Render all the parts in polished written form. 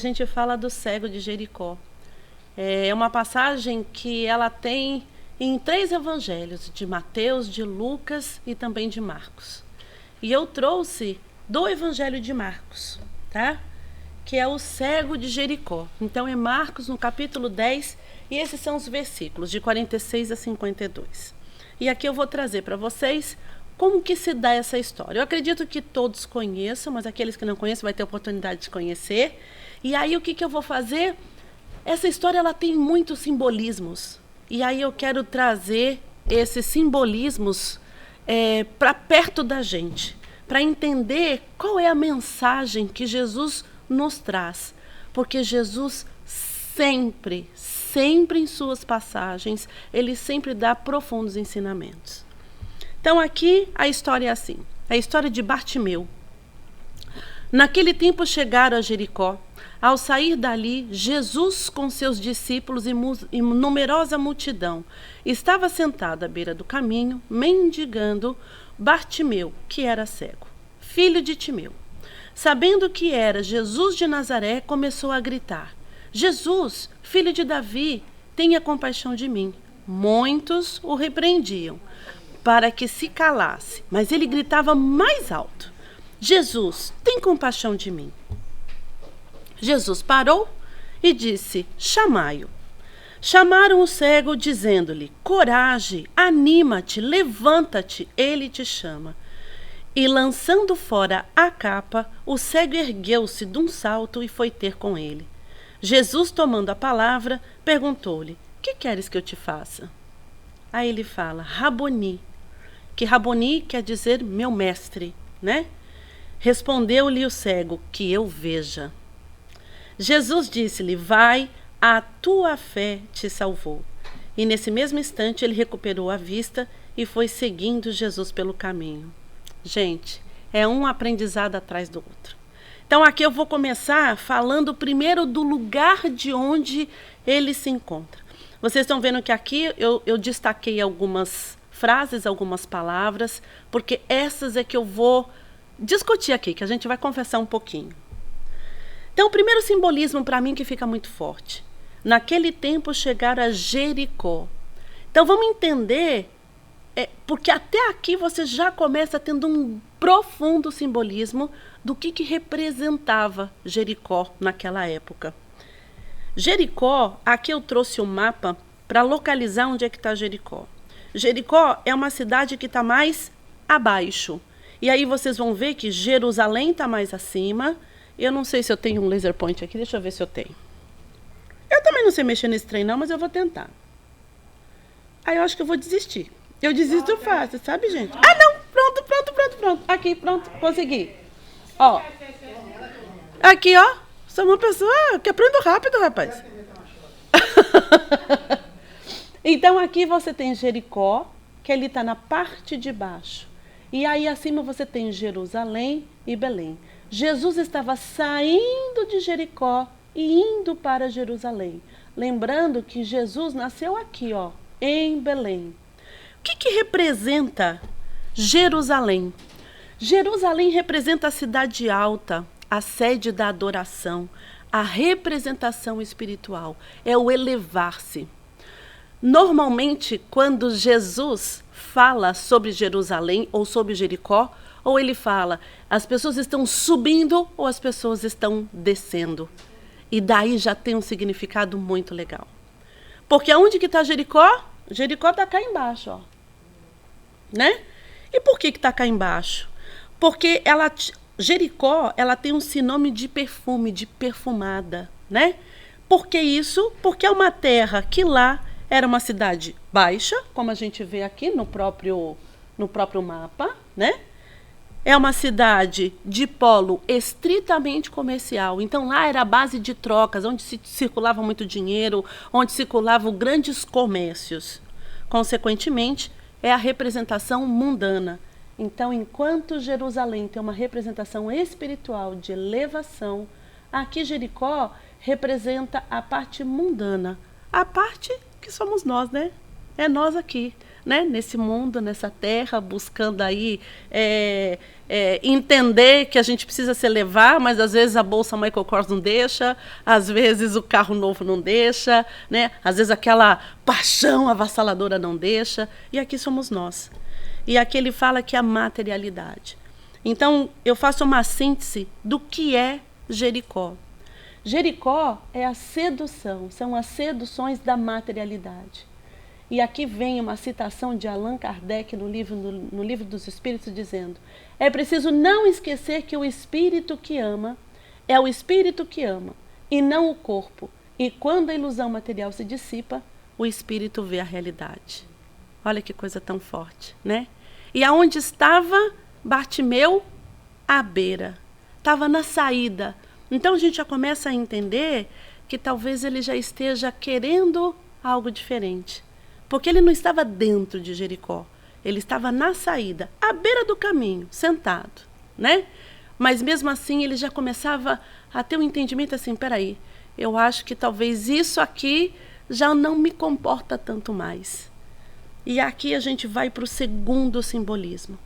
gente fala do cego de Jericó. É uma passagem que ela tem em 3 evangelhos, de Mateus, de Lucas e também de Marcos. E eu trouxe do evangelho de Marcos, tá? Que é o cego de Jericó. Então é Marcos no capítulo 10 e esses são os versículos de 46 a 52. E aqui eu vou trazer para vocês como que se dá essa história. Eu acredito que todos conheçam, mas aqueles que não conhecem vai ter a oportunidade de conhecer. E aí o que eu vou fazer? Essa história ela tem muitos simbolismos. E aí eu quero trazer esses simbolismos para perto da gente, para entender qual é a mensagem que Jesus nos traz. Porque Jesus sempre em suas passagens, ele sempre dá profundos ensinamentos. Então aqui a história é assim, a história de Bartimeu. Naquele tempo chegaram a Jericó. Ao sair dali, Jesus com seus discípulos e numerosa multidão estava sentado à beira do caminho, mendigando. Bartimeu, que era cego, filho de Timeu, sabendo que era Jesus de Nazaré, começou a gritar: Jesus, filho de Davi, tenha compaixão de mim. Muitos o repreendiam para que se calasse, mas ele gritava mais alto: Jesus, tem compaixão de mim. Jesus parou e disse: chamai-o. Chamaram o cego, dizendo-lhe: coragem, anima-te, levanta-te, ele te chama. E lançando fora a capa, o cego ergueu-se de um salto e foi ter com ele. Jesus, tomando a palavra, perguntou-lhe: que queres que eu te faça? Aí ele fala: Raboni, que Raboni quer dizer meu mestre, né? Respondeu-lhe o cego: que eu veja. Jesus disse-lhe: vai, a tua fé te salvou. E nesse mesmo instante ele recuperou a vista e foi seguindo Jesus pelo caminho. Gente, é um aprendizado atrás do outro. Então aqui eu vou começar falando primeiro do lugar de onde ele se encontra. Vocês estão vendo que aqui eu destaquei algumas frases, algumas palavras, porque essas é que eu vou discutir aqui, que a gente vai conversar um pouquinho. Então, o primeiro simbolismo para mim que fica muito forte. Naquele tempo chegaram a Jericó. Então, vamos entender, porque até aqui você já começa tendo um profundo simbolismo do que representava Jericó naquela época. Jericó, aqui eu trouxe um mapa para localizar onde é que está Jericó. Jericó é uma cidade que está mais abaixo. E aí vocês vão ver que Jerusalém está mais acima. Eu não sei se eu tenho um laser point aqui, deixa eu ver se eu tenho. Eu também não sei mexer nesse trem não, mas eu vou tentar. Aí eu acho que eu vou desistir. Eu desisto fácil, sabe, gente? Ah, não! Pronto. Aqui, pronto, consegui. Ó. Aqui, ó. Sou uma pessoa que aprendo rápido, rapaz. Então aqui você tem Jericó, que ele está na parte de baixo. E aí acima você tem Jerusalém e Belém. Jesus estava saindo de Jericó e indo para Jerusalém. Lembrando que Jesus nasceu aqui, ó, em Belém. O que representa Jerusalém? Jerusalém representa a cidade alta, a sede da adoração, a representação espiritual, é o elevar-se. Normalmente, quando Jesus fala sobre Jerusalém ou sobre Jericó, ou ele fala, as pessoas estão subindo ou as pessoas estão descendo. E daí já tem um significado muito legal. Porque aonde que está Jericó? Jericó está cá embaixo, ó. Né? E por que está cá embaixo? Porque Jericó, ela tem um sinônimo de perfume, de perfumada, né? Por que isso? Porque é uma terra que lá era uma cidade baixa, como a gente vê aqui no próprio mapa, né? É uma cidade de polo estritamente comercial. Então lá era a base de trocas, onde se circulava muito dinheiro, onde circulavam grandes comércios. Consequentemente, é a representação mundana. Então, enquanto Jerusalém tem uma representação espiritual de elevação, aqui Jericó representa a parte mundana. A parte que somos nós, né? É nós aqui. né, nesse mundo, nessa terra, buscando aí entender que a gente precisa se elevar, mas às vezes a bolsa Michael Kors não deixa, às vezes o carro novo não deixa, né, às vezes aquela paixão avassaladora não deixa, e aqui somos nós. E aqui ele fala que é a materialidade. Então, eu faço uma síntese do que é Jericó. Jericó é a sedução, são as seduções da materialidade. E aqui vem uma citação de Allan Kardec no livro dos Espíritos, dizendo: é preciso não esquecer que o espírito que ama é o espírito que ama, e não o corpo. E quando a ilusão material se dissipa, o espírito vê a realidade. Olha que coisa tão forte, né? E aonde estava Bartimeu? À beira. Estava na saída. Então a gente já começa a entender que talvez ele já esteja querendo algo diferente. Porque ele não estava dentro de Jericó. Ele estava na saída, à beira do caminho, sentado, né? Mas mesmo assim ele já começava a ter um entendimento assim, peraí, eu acho que talvez isso aqui já não me comporta tanto mais. E aqui a gente vai para o segundo simbolismo.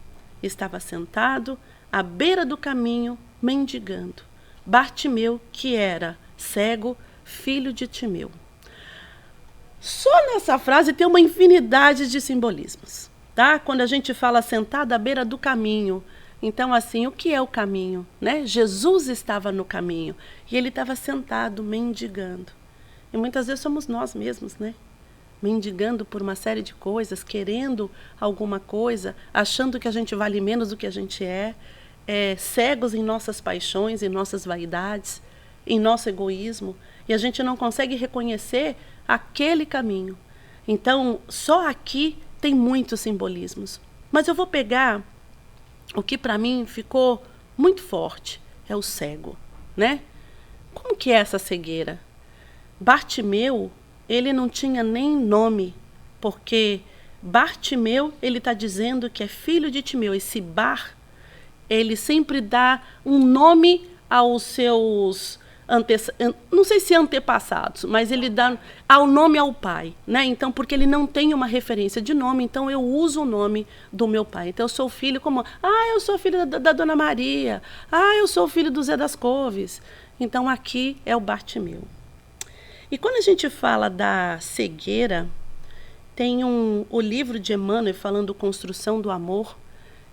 Estava sentado à beira do caminho, mendigando. Bartimeu, que era cego, filho de Timeu. Só nessa frase tem uma infinidade de simbolismos, tá? Quando a gente fala sentado à beira do caminho, então assim, o que é o caminho, né? Jesus estava no caminho e ele estava sentado, mendigando. E muitas vezes somos nós mesmos, né? Mendigando por uma série de coisas, querendo alguma coisa, achando que a gente vale menos do que a gente cegos em nossas paixões, em nossas vaidades, em nosso egoísmo, e a gente não consegue reconhecer aquele caminho. Então, só aqui tem muitos simbolismos. Mas eu vou pegar o que para mim ficou muito forte, é o cego, né? Como que é essa cegueira? Bartimeu, ele não tinha nem nome, porque Bartimeu, ele está dizendo que é filho de Timeu. Esse Bar, ele sempre dá um nome aos seus não sei se antepassados, mas ele dá ao nome ao pai, né? Então, porque ele não tem uma referência de nome, então eu uso o nome do meu pai. Então, eu sou filho como, eu sou filho da Dona Maria, eu sou filho do Zé das Couves. Então, aqui é o Bartimeu. E quando a gente fala da cegueira, tem o livro de Emmanuel falando Construção do Amor.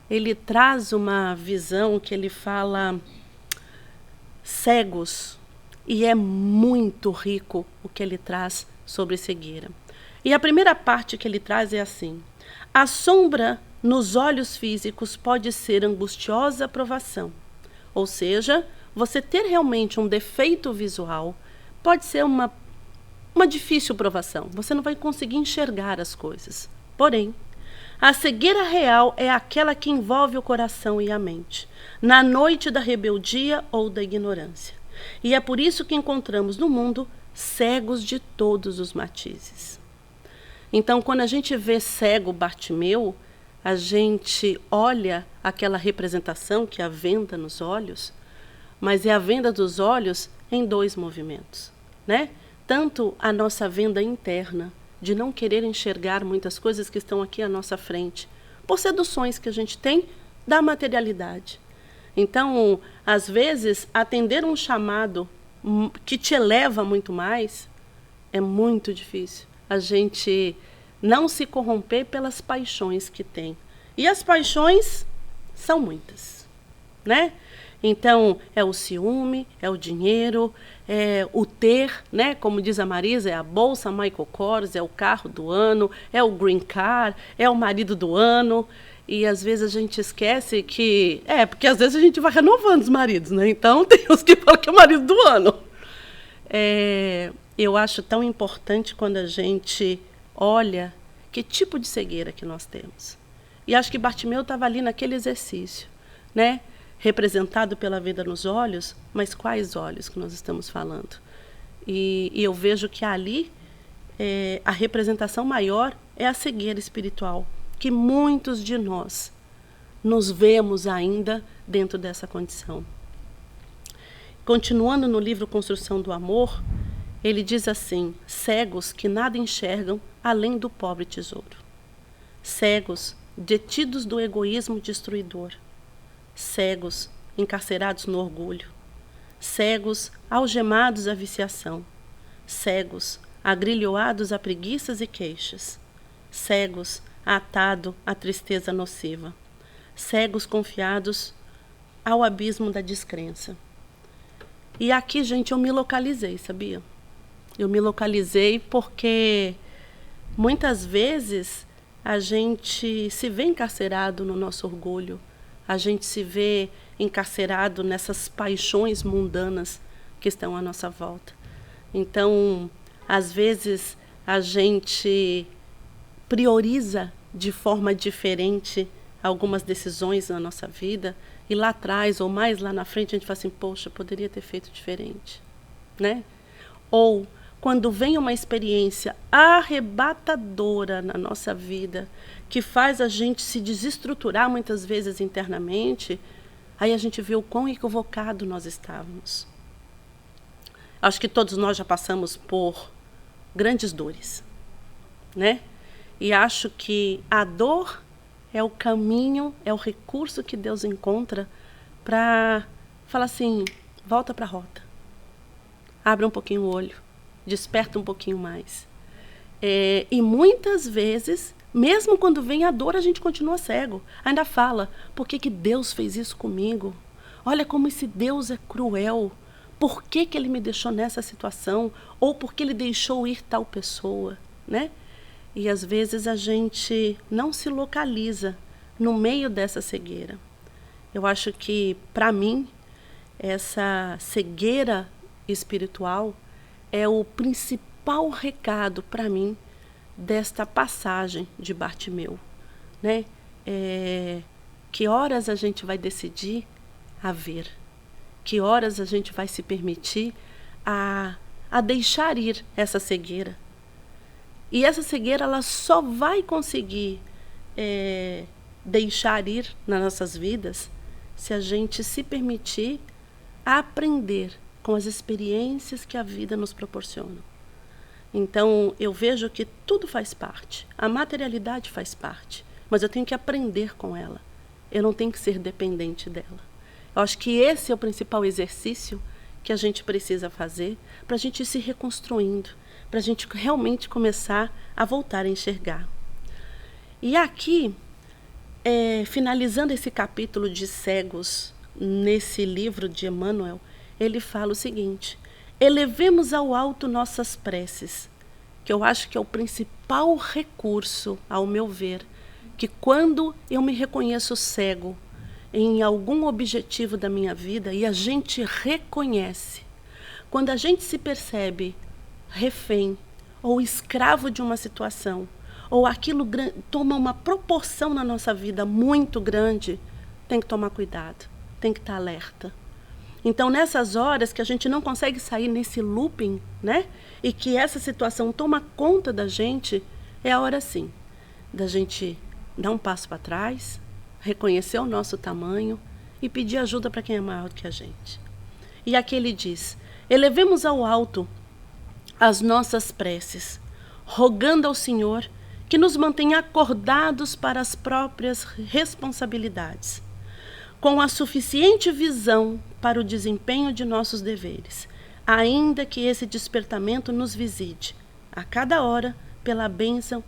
Ele traz uma visão que ele fala cegos, e é muito rico o que ele traz sobre cegueira. E a primeira parte que ele traz é assim: a sombra nos olhos físicos pode ser angustiosa provação, ou seja, você ter realmente um defeito visual pode ser uma difícil provação, você não vai conseguir enxergar as coisas. Porém, a cegueira real é aquela que envolve o coração e a mente, na noite da rebeldia ou da ignorância. E é por isso que encontramos no mundo cegos de todos os matizes. Então, quando a gente vê cego Bartimeu, a gente olha aquela representação que é a venda nos olhos, mas é a venda dos olhos em dois movimentos, né? Tanto a nossa venda interna, de não querer enxergar muitas coisas que estão aqui à nossa frente, por seduções que a gente tem da materialidade. Então, às vezes, atender um chamado que te eleva muito mais é muito difícil. A gente não se corromper pelas paixões que tem. E as paixões são muitas, né? Então, é o ciúme, é o dinheiro, é o ter, né? Como diz a Marisa, é a bolsa Michael Kors, é o carro do ano, é o green car, é o marido do ano. E às vezes a gente esquece que... porque às vezes a gente vai renovando os maridos, né? Então, tem os que falam que é o marido do ano. Eu acho tão importante quando a gente olha que tipo de cegueira que nós temos. E acho que Bartimeu estava ali naquele exercício, né? Representado pela venda nos olhos, mas quais olhos que nós estamos falando? E eu vejo que ali a representação maior é a cegueira espiritual, que muitos de nós nos vemos ainda dentro dessa condição. Continuando no livro Construção do Amor, ele diz assim: cegos que nada enxergam além do pobre tesouro. cegos, detidos do egoísmo destruidor, cegos, encarcerados no orgulho, cegos, algemados à viciação, cegos, agrilhoados a preguiças e queixas, cegos, atado à tristeza nociva, cegos confiados ao abismo da descrença. E aqui, gente, eu me localizei, sabia? Eu me localizei porque muitas vezes a gente se vê encarcerado no nosso orgulho, a gente se vê encarcerado nessas paixões mundanas que estão à nossa volta. Então, às vezes, a gente prioriza de forma diferente algumas decisões na nossa vida e lá atrás ou mais lá na frente a gente fala assim, poxa, poderia ter feito diferente, né? Ou quando vem uma experiência arrebatadora na nossa vida, que faz a gente se desestruturar muitas vezes internamente, aí a gente vê o quão equivocado nós estávamos. Acho que todos nós já passamos por grandes dores, né? E acho que a dor é o caminho, é o recurso que Deus encontra para falar assim, volta para a rota. Abre um pouquinho o olho, desperta um pouquinho mais. E muitas vezes, mesmo quando vem a dor, a gente continua cego. Ainda fala, por que Deus fez isso comigo? Olha como esse Deus é cruel. Por que Ele me deixou nessa situação? Ou por que Ele deixou ir tal pessoa, né? E às vezes a gente não se localiza no meio dessa cegueira. Eu acho que, para mim, essa cegueira espiritual é o principal recado para mim desta passagem de Bartimeu, né? Que horas a gente vai decidir a ver? Que horas a gente vai se permitir a deixar ir essa cegueira? E essa cegueira ela só vai conseguir deixar ir nas nossas vidas se a gente se permitir aprender com as experiências que a vida nos proporciona. Então, eu vejo que tudo faz parte. A materialidade faz parte, mas eu tenho que aprender com ela. Eu não tenho que ser dependente dela. Eu acho que esse é o principal exercício que a gente precisa fazer para a gente ir se reconstruindo, para a gente realmente começar a voltar a enxergar. E aqui, finalizando esse capítulo de cegos, nesse livro de Emmanuel, ele fala o seguinte, elevemos ao alto nossas preces, que eu acho que é o principal recurso, ao meu ver, que quando eu me reconheço cego em algum objetivo da minha vida, e a gente reconhece, quando a gente se percebe refém ou escravo de uma situação, ou aquilo toma uma proporção na nossa vida muito grande, tem que tomar cuidado, tem que estar alerta. Então, nessas horas que a gente não consegue sair nesse looping, né? E que essa situação toma conta da gente, é a hora sim da gente dar um passo para trás, reconhecer o nosso tamanho e pedir ajuda para quem é maior do que a gente. E aqui ele diz, elevemos ao alto as nossas preces, rogando ao Senhor que nos mantenha acordados para as próprias responsabilidades, com a suficiente visão para o desempenho de nossos deveres, ainda que esse despertamento nos visite, a cada hora, pela bênção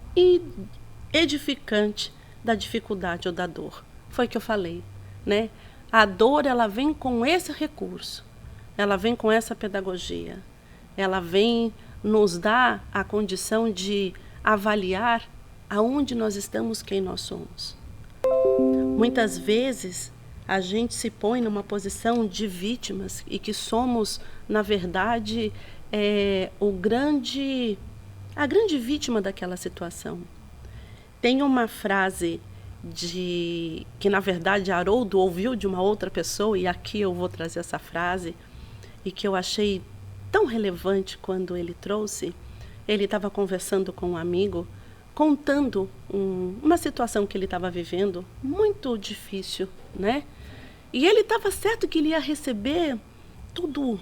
edificante da dificuldade ou da dor. Foi o que eu falei, né? A dor, ela vem com esse recurso, ela vem com essa pedagogia, ela vem nos dar a condição de avaliar aonde nós estamos, quem nós somos. Muitas vezes, a gente se põe numa posição de vítimas e que somos, na verdade, a grande vítima daquela situação. Tem uma frase que, na verdade, Haroldo ouviu de uma outra pessoa, e aqui eu vou trazer essa frase, e que eu achei tão relevante quando ele trouxe. Ele estava conversando com um amigo, contando uma situação que ele estava vivendo, muito difícil, né? E ele estava certo que ele ia receber todo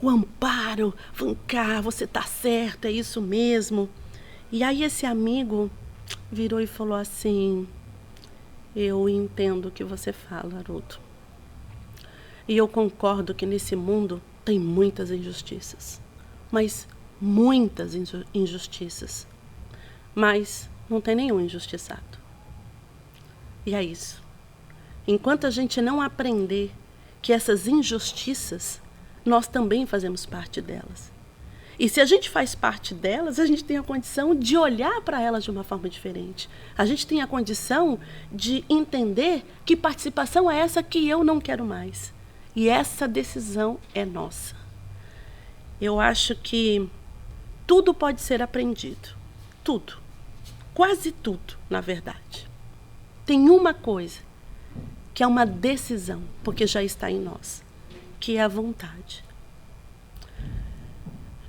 o amparo, vem cá, você está certo, é isso mesmo. E aí esse amigo virou e falou assim: eu entendo o que você fala, Haroldo. E eu concordo que nesse mundo tem muitas injustiças. Mas muitas injustiças. Mas não tem nenhum injustiçado. E é isso. Enquanto a gente não aprender que essas injustiças, nós também fazemos parte delas. E se a gente faz parte delas, a gente tem a condição de olhar para elas de uma forma diferente. A gente tem a condição de entender que participação é essa que eu não quero mais. E essa decisão é nossa. Eu acho que tudo pode ser aprendido. Tudo. Quase tudo, na verdade. Tem uma coisa que é uma decisão, porque já está em nós, que é a vontade.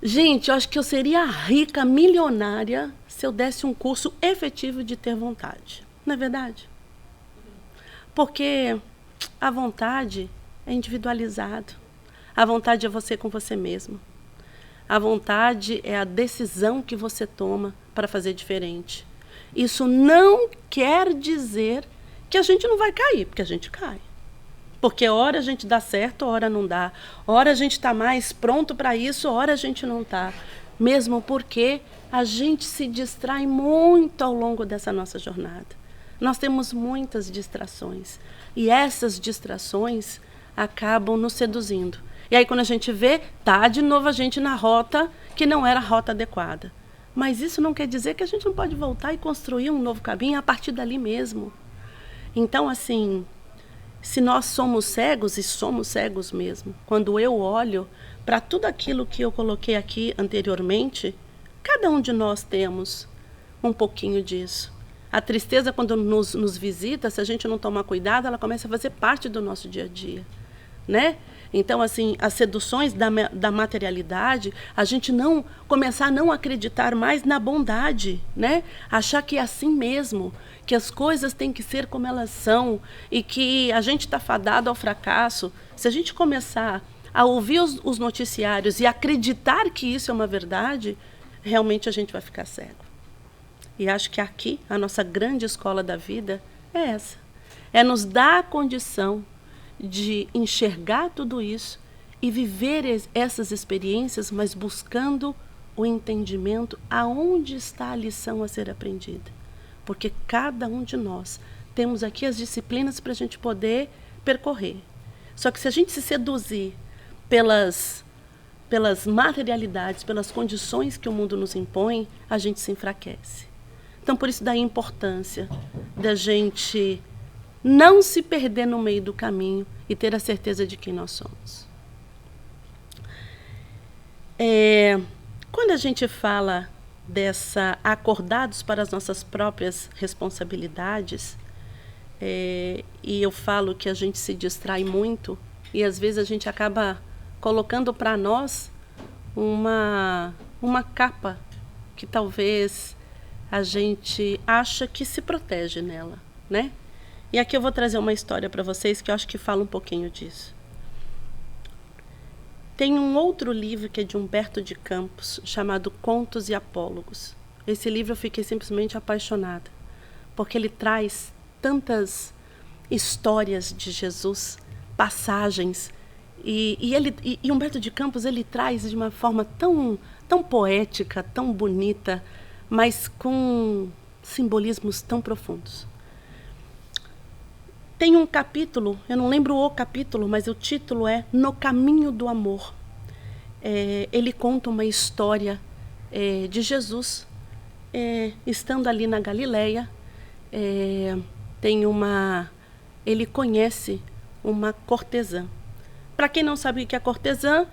Gente, eu acho que eu seria rica, milionária, se eu desse um curso efetivo de ter vontade. Não é verdade? Porque a vontade é individualizado. A vontade é você com você mesmo. A vontade é a decisão que você toma para fazer diferente. Isso não quer dizer que a gente não vai cair, porque a gente cai. Porque hora a gente dá certo, hora não dá. Hora a gente está mais pronto para isso, hora a gente não está. Mesmo porque a gente se distrai muito ao longo dessa nossa jornada. Nós temos muitas distrações. E essas distrações acabam nos seduzindo. E aí quando a gente vê, tá de novo a gente na rota que não era a rota adequada. Mas isso não quer dizer que a gente não pode voltar e construir um novo caminho a partir dali mesmo. Então, assim, se nós somos cegos, e somos cegos mesmo, quando eu olho para tudo aquilo que eu coloquei aqui anteriormente, cada um de nós temos um pouquinho disso. A tristeza, quando nos visita, se a gente não tomar cuidado, ela começa a fazer parte do nosso dia a dia, né? Então, assim, as seduções da materialidade, a gente não começar a não acreditar mais na bondade, né? Achar que é assim mesmo, que as coisas têm que ser como elas são e que a gente está fadado ao fracasso. Se a gente começar a ouvir os noticiários e acreditar que isso é uma verdade, realmente a gente vai ficar cego. E acho que aqui, a nossa grande escola da vida é essa. É nos dar a condição de enxergar tudo isso e viver essas experiências, mas buscando o entendimento aonde está a lição a ser aprendida. Porque cada um de nós temos aqui as disciplinas para a gente poder percorrer. Só que se a gente se seduzir pelas materialidades, pelas condições que o mundo nos impõe, a gente se enfraquece. Então, por isso daí a importância da gente não se perder no meio do caminho e ter a certeza de quem nós somos. Quando a gente fala dessa acordados para as nossas próprias responsabilidades, e eu falo que a gente se distrai muito e às vezes a gente acaba colocando para nós uma capa que talvez a gente acha que se protege nela, né? E aqui eu vou trazer uma história para vocês que eu acho que fala um pouquinho disso. Tem um outro livro que é de Humberto de Campos, chamado Contos e Apólogos. Esse livro eu fiquei simplesmente apaixonada, porque ele traz tantas histórias de Jesus, passagens, e Humberto de Campos ele traz de uma forma tão poética, tão bonita, mas com simbolismos tão profundos. Tem um capítulo, eu não lembro o capítulo, mas o título é No Caminho do Amor. Ele conta uma história de Jesus, estando ali na Galileia. Ele conhece uma cortesã. Para quem não sabe o que é cortesã,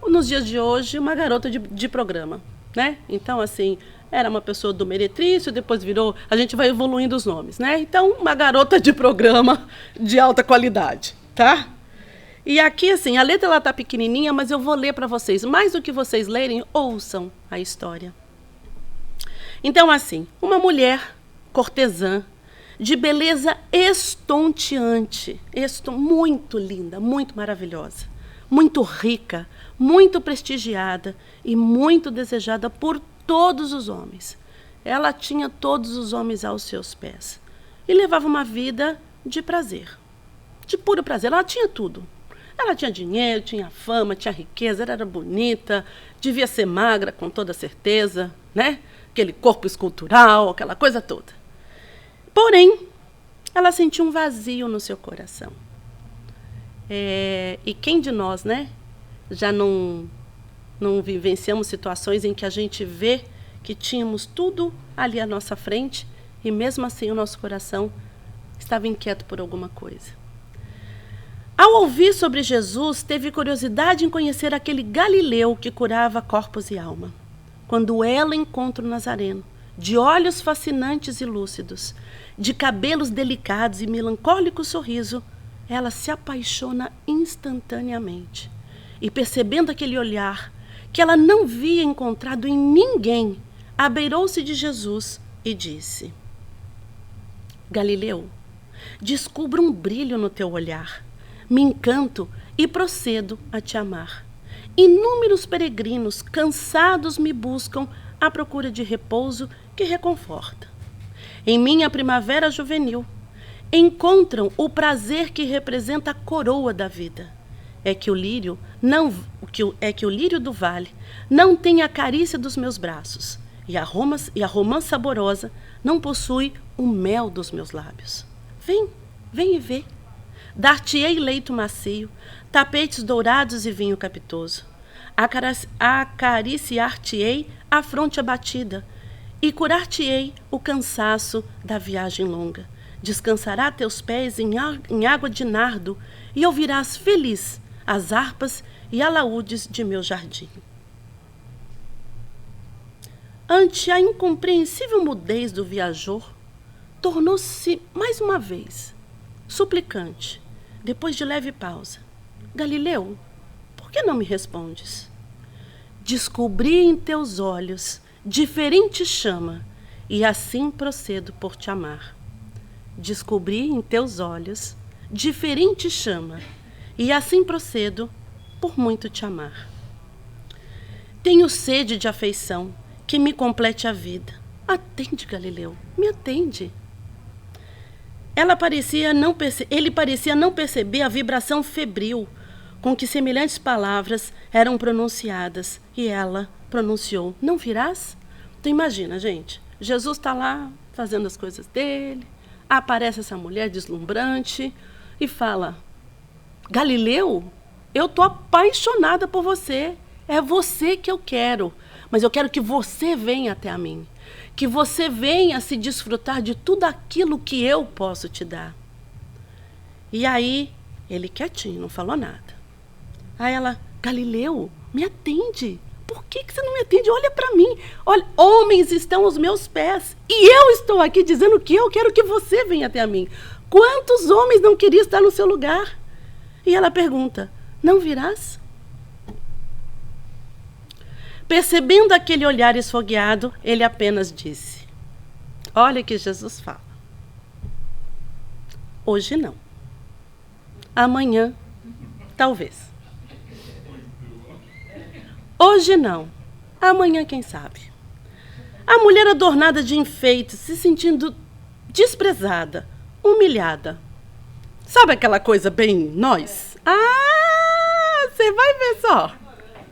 nos dias de hoje, uma garota de programa, né? Então, assim, era uma pessoa do meretrício, depois virou... A gente vai evoluindo os nomes, né? Então, uma garota de programa de alta qualidade, tá? E aqui, assim, a letra ela tá pequenininha, mas eu vou ler para vocês. Mais do que vocês lerem, ouçam a história. Então, assim, uma mulher cortesã, de beleza estonteante, muito linda, muito maravilhosa, muito rica, muito prestigiada e muito desejada por todos os homens. ela tinha todos os homens aos seus pés e levava uma vida de prazer, de puro prazer. Ela tinha tudo. Ela tinha dinheiro, tinha fama, tinha riqueza, ela era bonita, devia ser magra com toda certeza, né? Aquele corpo escultural, aquela coisa toda. Porém, ela sentiu um vazio no seu coração. E quem de nós, né, já não vivenciamos situações em que a gente vê que tínhamos tudo ali à nossa frente e mesmo assim o nosso coração estava inquieto por alguma coisa. Ao ouvir sobre Jesus, teve curiosidade em conhecer aquele Galileu que curava corpos e alma. Quando ela encontra o Nazareno, de olhos fascinantes e lúcidos, de cabelos delicados e melancólico sorriso, ela se apaixona instantaneamente. E percebendo aquele olhar que ela não via encontrado em ninguém, abeirou-se de Jesus e disse: Galileu, descubro um brilho no teu olhar, me encanto e procedo a te amar. Inúmeros peregrinos cansados me buscam à procura de repouso que reconforta. Em minha primavera juvenil, encontram o prazer que representa a coroa da vida. É que o lírio do vale não tem a carícia dos meus braços, e a romã saborosa não possui o mel dos meus lábios. Vem e vê. Dar-te-ei leito macio, tapetes dourados e vinho capitoso. Acariciar-te-ei a fronte abatida e curar-te-ei o cansaço da viagem longa. Descansará teus pés em água de nardo e ouvirás feliz as harpas e alaúdes de meu jardim. Ante a incompreensível mudez do viajor, tornou-se mais uma vez suplicante, depois de leve pausa. Galileu, por que não me respondes? Descobri em teus olhos diferente chama, e assim procedo por te amar. Descobri em teus olhos diferente chama, e assim procedo por muito te amar. Tenho sede de afeição que me complete a vida. Atende, Galileu, me atende. Ele parecia não perceber a vibração febril com que semelhantes palavras eram pronunciadas, e ela pronunciou: não virás? Então imagina, gente, Jesus está lá fazendo as coisas dele, aparece essa mulher deslumbrante e fala: Galileu, eu estou apaixonada por você, é você que eu quero, mas eu quero que você venha até a mim, que você venha se desfrutar de tudo aquilo que eu posso te dar. E aí, ele quietinho, não falou nada. Aí ela: Galileu, me atende. Por que você não me atende? Olha para mim. Olha, homens estão aos meus pés. E eu estou aqui dizendo que eu quero que você venha até a mim. Quantos homens não queriam estar no seu lugar? E ela pergunta: não virás? Percebendo aquele olhar esfogueado, ele apenas disse: olha o que Jesus fala. Hoje não. Amanhã, talvez. Hoje não. Amanhã, quem sabe. A mulher adornada de enfeites, se sentindo desprezada, humilhada. Sabe aquela coisa bem nós? Ah, você vai ver só.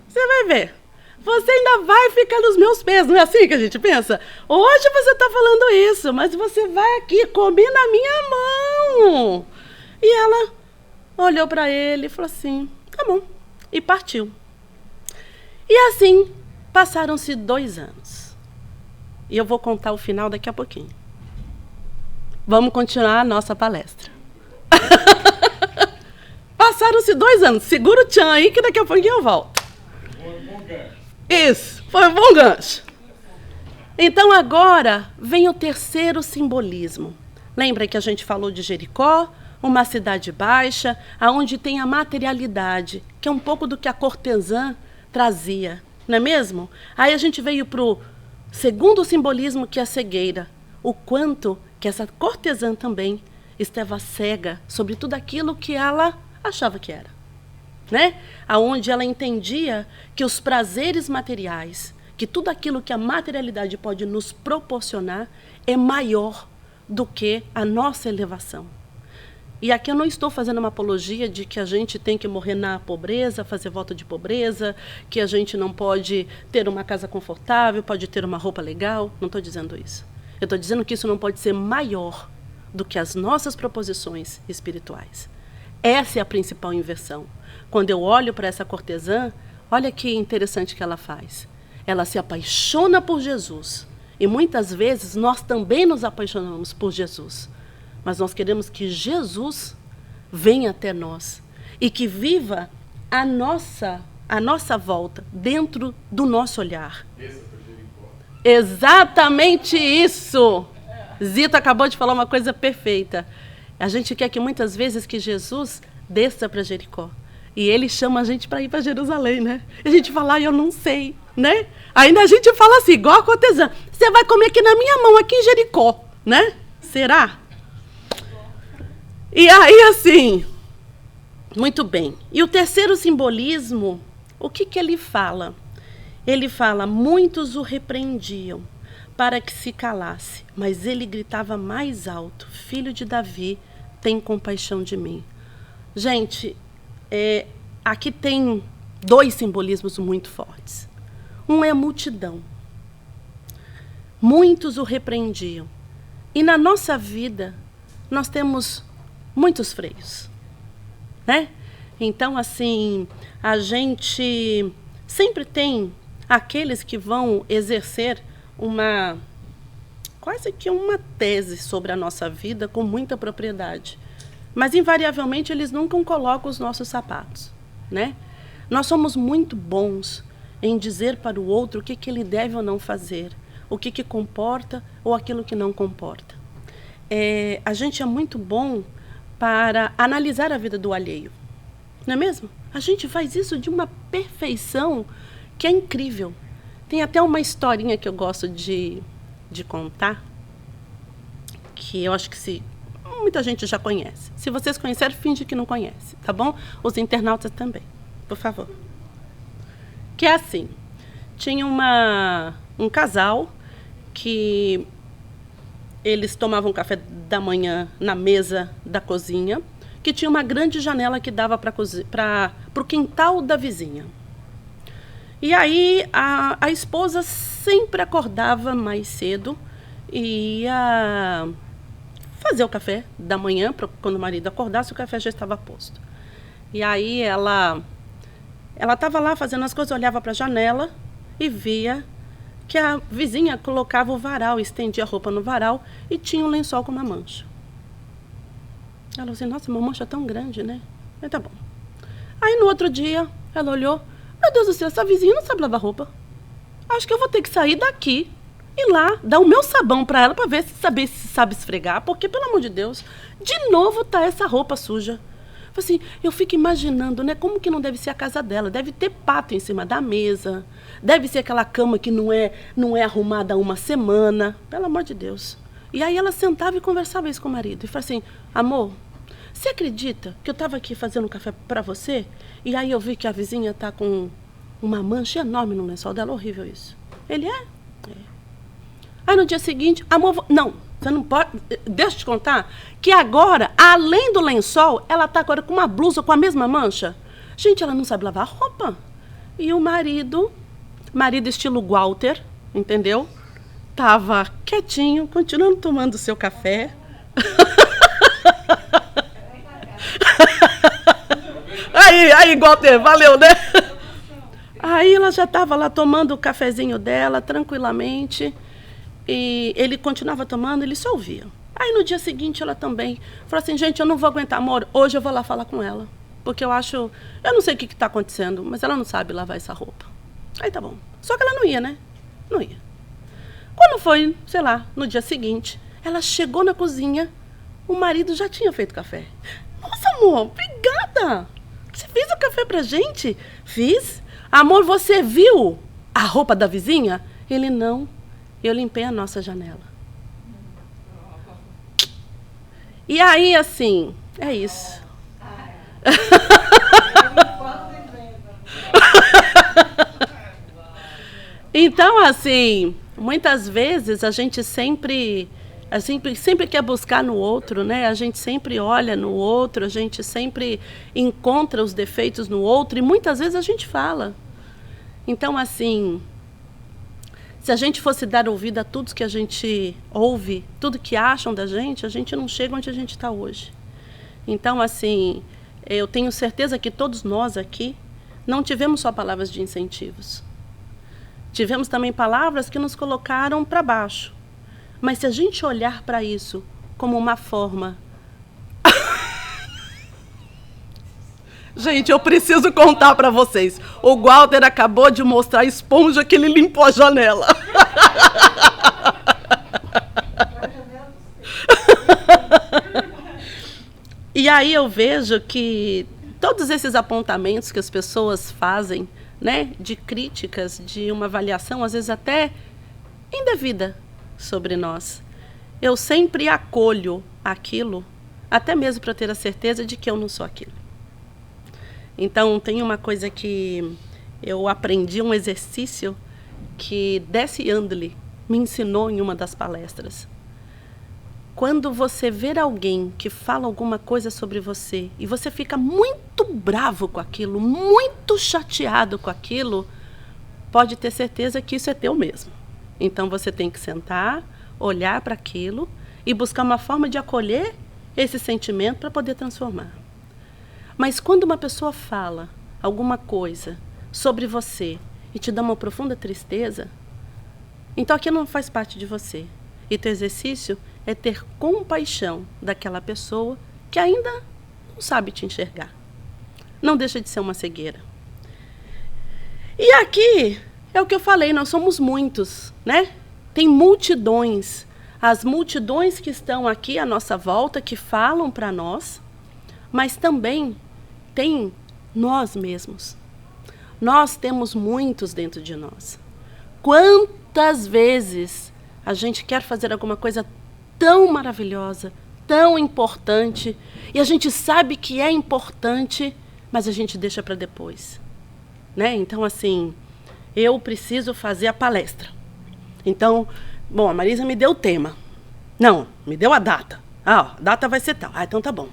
Você vai ver. Você ainda vai ficar nos meus pés, não é assim que a gente pensa? Hoje você está falando isso, mas você vai aqui comer na minha mão. E ela olhou para ele e falou assim: tá bom. E partiu. E assim, passaram-se 2 anos. E eu vou contar o final daqui a pouquinho. Vamos continuar a nossa palestra. Passaram-se 2 anos. Segura o tchan aí que daqui a pouquinho eu volto. Isso, foi um bom gancho. Então agora vem o terceiro simbolismo. Lembra que a gente falou de Jericó, uma cidade baixa, onde tem a materialidade, que é um pouco do que a cortesã trazia, não é mesmo? Aí a gente veio para o segundo simbolismo, que é a cegueira. O quanto que essa cortesã também estava cega sobre tudo aquilo que ela achava que era, né? Aonde ela entendia que os prazeres materiais que tudo aquilo que a materialidade pode nos proporcionar é maior do que a nossa elevação. E aqui eu não estou fazendo uma apologia de que a gente tem que morrer na pobreza, fazer voto de pobreza, que a gente não pode ter uma casa confortável, pode ter uma roupa legal. Não estou dizendo isso. Eu estou dizendo que isso não pode ser maior do que as nossas proposições espirituais. Essa é a principal inversão. Quando eu olho para essa cortesã, olha que interessante que ela faz. Ela se apaixona por Jesus. E muitas vezes nós também nos apaixonamos por Jesus. Mas nós queremos que Jesus venha até nós e que viva a nossa volta, dentro do nosso olhar. Exatamente isso! Zita acabou de falar uma coisa perfeita. A gente quer que muitas vezes que Jesus desça para Jericó. E ele chama a gente para ir para Jerusalém, né? E a gente fala, eu não sei, né? Ainda a gente fala assim, igual a cortesã, você vai comer aqui na minha mão, aqui em Jericó, né? Será? E aí, assim, muito bem. E o terceiro simbolismo, o que ele fala? Ele fala, muitos o repreendiam para que se calasse, mas ele gritava mais alto, filho de Davi, tem compaixão de mim. Gente, aqui tem dois simbolismos muito fortes. Um é a multidão. Muitos o repreendiam. E na nossa vida, nós temos muitos freios, né? Então, assim, a gente sempre tem aqueles que vão exercer quase que uma tese sobre a nossa vida com muita propriedade. Mas, invariavelmente, eles nunca colocam os nossos sapatos, né? Nós somos muito bons em dizer para o outro o que ele deve ou não fazer, o que comporta ou aquilo que não comporta. A gente é muito bom para analisar a vida do alheio, não é mesmo? A gente faz isso de uma perfeição que é incrível. Tem até uma historinha que eu gosto de contar, que eu acho que muita gente já conhece. Se vocês conhecerem, finge que não conhece, tá bom? Os internautas também, por favor. Que é assim, tinha um casal que eles tomavam café da manhã na mesa da cozinha, que tinha uma grande janela que dava para o quintal da vizinha. E aí a esposa sempre acordava mais cedo e ia fazer o café da manhã, quando o marido acordasse, o café já estava posto. E aí ela estava lá fazendo as coisas, olhava para a janela e via que a vizinha colocava o varal, estendia a roupa no varal e tinha um lençol com uma mancha. Ela falou assim, nossa, uma mancha tão grande, né? Mas tá bom. Aí no outro dia, ela olhou, meu Deus do céu, essa vizinha não sabe lavar roupa. Acho que eu vou ter que sair daqui e lá dar o meu sabão para ela para ver se sabe esfregar, porque, pelo amor de Deus, de novo tá essa roupa suja. Assim, eu fico imaginando, né, como que não deve ser a casa dela. Deve ter pato em cima da mesa, deve ser aquela cama que não é arrumada há uma semana, pelo amor de Deus. E aí ela sentava e conversava isso com o marido. E falava assim, amor, você acredita que eu estava aqui fazendo um café para você? E aí eu vi que a vizinha está com uma mancha enorme no lençol dela, horrível isso. Ele é. Aí no dia seguinte, amor, não, você não pode, deixa eu te contar, que agora, além do lençol, ela está agora com uma blusa com a mesma mancha. Gente, ela não sabe lavar roupa. E o marido estilo Walter, entendeu? Tava quietinho, continuando tomando seu café. Aí, Walter, valeu, né? Aí ela já estava lá tomando o cafezinho dela, tranquilamente. E ele continuava tomando, ele só ouvia. Aí no dia seguinte ela também falou assim, gente, eu não vou aguentar, amor, hoje eu vou lá falar com ela. Porque eu não sei o que está acontecendo, mas ela não sabe lavar essa roupa. Aí tá bom. Só que ela não ia, né? Não ia. Quando foi, sei lá, no dia seguinte, ela chegou na cozinha, o marido já tinha feito café. Nossa, amor, obrigada. Você fez o café pra gente? Fiz. Amor, você viu a roupa da vizinha? Ele, não. Eu limpei a nossa janela. E aí, assim, é isso. Então, assim, muitas vezes a gente sempre quer buscar no outro, né? A gente sempre olha no outro, a gente sempre encontra os defeitos no outro e muitas vezes a gente fala. Então, assim, se a gente fosse dar ouvido a tudo que a gente ouve, tudo que acham da gente, a gente não chega onde a gente está hoje. Então, assim, eu tenho certeza que todos nós aqui não tivemos só palavras de incentivos. Tivemos também palavras que nos colocaram para baixo. Mas se a gente olhar para isso como uma forma... Gente, eu preciso contar para vocês. O Walter acabou de mostrar a esponja que ele limpou a janela. E aí eu vejo que todos esses apontamentos que as pessoas fazem, né, de críticas, de uma avaliação, às vezes até indevida sobre nós, eu sempre acolho aquilo, até mesmo para ter a certeza de que eu não sou aquilo. Então, tem uma coisa que eu aprendi, um exercício que Deci Andley me ensinou em uma das palestras. Quando você ver alguém que fala alguma coisa sobre você e você fica muito bravo com aquilo, muito chateado com aquilo, pode ter certeza que isso é teu mesmo. Então você tem que sentar, olhar para aquilo e buscar uma forma de acolher esse sentimento para poder transformar. Mas quando uma pessoa fala alguma coisa sobre você e te dá uma profunda tristeza, então aquilo não faz parte de você. E teu exercício é ter compaixão daquela pessoa que ainda não sabe te enxergar. Não deixa de ser uma cegueira. E aqui é o que eu falei, nós somos muitos, né? Tem multidões. As multidões que estão aqui à nossa volta, que falam para nós, mas também tem nós mesmos. Nós temos muitos dentro de nós. Quantas vezes a gente quer fazer alguma coisa tão maravilhosa, tão importante, e a gente sabe que é importante, mas a gente deixa para depois, né? Então, assim, eu preciso fazer a palestra. Então, bom, a Marisa me deu o tema. Não, me deu a data. Ah, a data vai ser tal. Ah, então tá bom.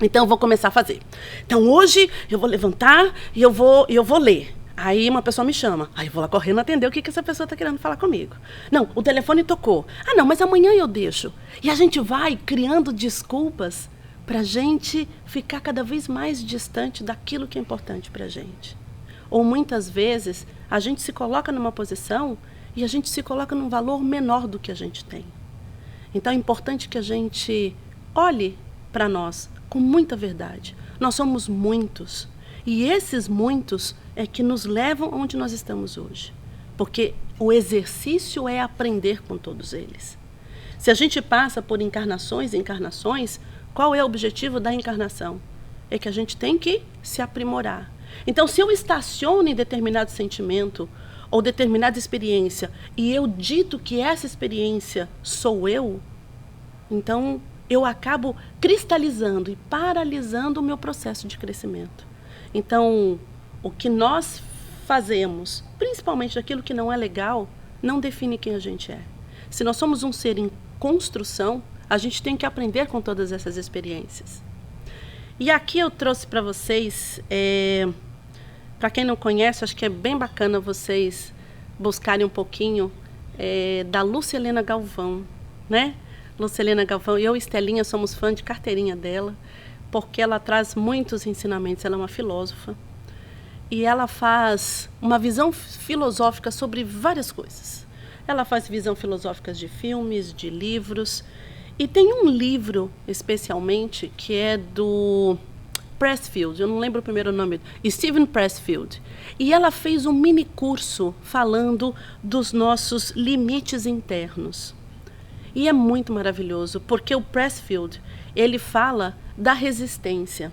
Então, eu vou começar a fazer. Então, hoje, eu vou levantar e eu vou ler. Aí uma pessoa me chama. Aí eu vou lá correndo atender o que essa pessoa está querendo falar comigo. Não, o telefone tocou. Ah, não, mas amanhã eu deixo. E a gente vai criando desculpas para a gente ficar cada vez mais distante daquilo que é importante para a gente. Ou muitas vezes a gente se coloca numa posição e a gente se coloca num valor menor do que a gente tem. Então é importante que a gente olhe para nós com muita verdade. Nós somos muitos. E esses muitos é que nos levam onde nós estamos hoje. Porque o exercício é aprender com todos eles. Se a gente passa por encarnações e encarnações, qual é o objetivo da encarnação? É que a gente tem que se aprimorar. Então, se eu estaciono em determinado sentimento ou determinada experiência e eu dito que essa experiência sou eu, então eu acabo cristalizando e paralisando o meu processo de crescimento. Então, o que nós fazemos, principalmente daquilo que não é legal, não define quem a gente é. Se nós somos um ser em construção, a gente tem que aprender com todas essas experiências. E aqui eu trouxe para vocês, para quem não conhece, acho que é bem bacana vocês buscarem um pouquinho da Lúcia Helena Galvão, né? Lúcia Helena Galvão, eu e Estelinha somos fã de carteirinha dela, porque ela traz muitos ensinamentos, ela é uma filósofa, e ela faz uma visão filosófica sobre várias coisas. Ela faz visão filosófica de filmes, de livros, e tem um livro, especialmente, que é do Pressfield, eu não lembro o primeiro nome, Steven Pressfield, e ela fez um mini curso falando dos nossos limites internos. E é muito maravilhoso, porque o Pressfield, ele fala da resistência.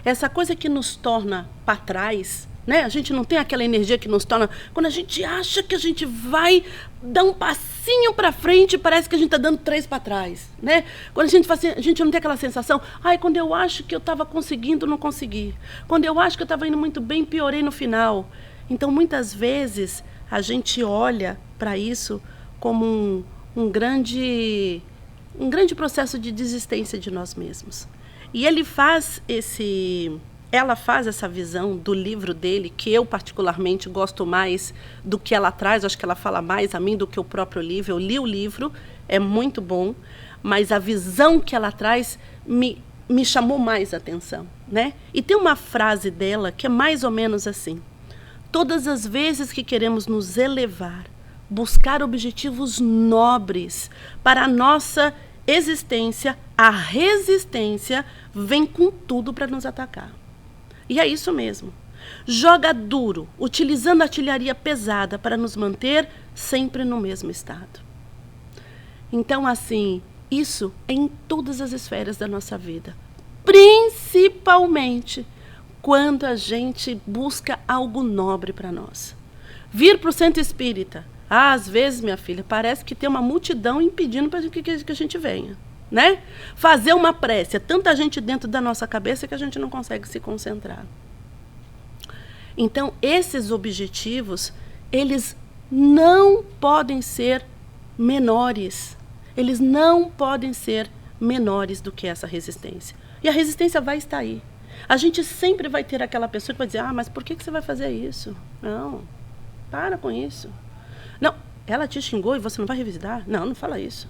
Essa coisa que nos torna para trás, né? A gente não tem aquela energia que nos torna... Quando a gente acha que a gente vai dar um passinho para frente, parece que a gente está dando 3 para trás, né? Quando a gente faz assim, a gente não tem aquela sensação, quando eu acho que eu estava conseguindo, não consegui. Quando eu acho que eu estava indo muito bem, piorei no final. Então, muitas vezes, a gente olha para isso como um grande processo de desistência de nós mesmos. E ela faz essa visão do livro dele, que eu particularmente gosto mais do que ela traz, acho que ela fala mais a mim do que o próprio livro. Eu li o livro, é muito bom, mas a visão que ela traz me chamou mais a atenção, né? E tem uma frase dela que é mais ou menos assim: todas as vezes que queremos nos elevar, buscar objetivos nobres para a nossa existência, a resistência vem com tudo para nos atacar. E é isso mesmo. Joga duro, utilizando artilharia pesada para nos manter sempre no mesmo estado. Então, assim, isso é em todas as esferas da nossa vida. Principalmente quando a gente busca algo nobre para nós. Vir para o centro espírita. Às vezes, minha filha, parece que tem uma multidão impedindo para que a gente venha, né? Fazer uma prece. É tanta gente dentro da nossa cabeça que a gente não consegue se concentrar. Então, esses objetivos, eles não podem ser menores. Eles não podem ser menores do que essa resistência. E a resistência vai estar aí. A gente sempre vai ter aquela pessoa que vai dizer: mas por que você vai fazer isso? Não, para com isso. Não, ela te xingou e você não vai revisitar? Não, não fala isso.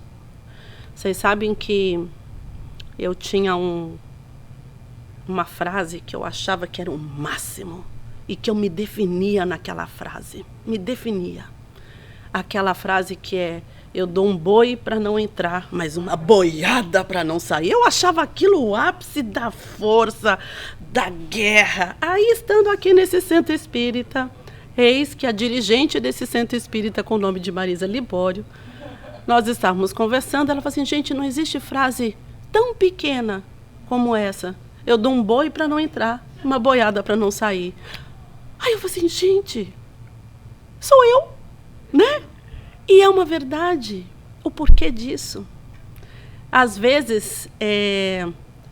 Vocês sabem que eu tinha uma frase que eu achava que era o máximo e que eu me definia naquela frase. Me definia. Aquela frase que é: eu dou um boi para não entrar, mas uma boiada para não sair. Eu achava aquilo o ápice da força, da guerra. Aí, estando aqui nesse centro espírita, eis que a dirigente desse centro espírita, com o nome de Marisa Libório, nós estávamos conversando, ela falou assim: gente, não existe frase tão pequena como essa. Eu dou um boi para não entrar, uma boiada para não sair. Aí eu falei assim: gente, sou eu, né? E é uma verdade. O porquê disso? Às vezes,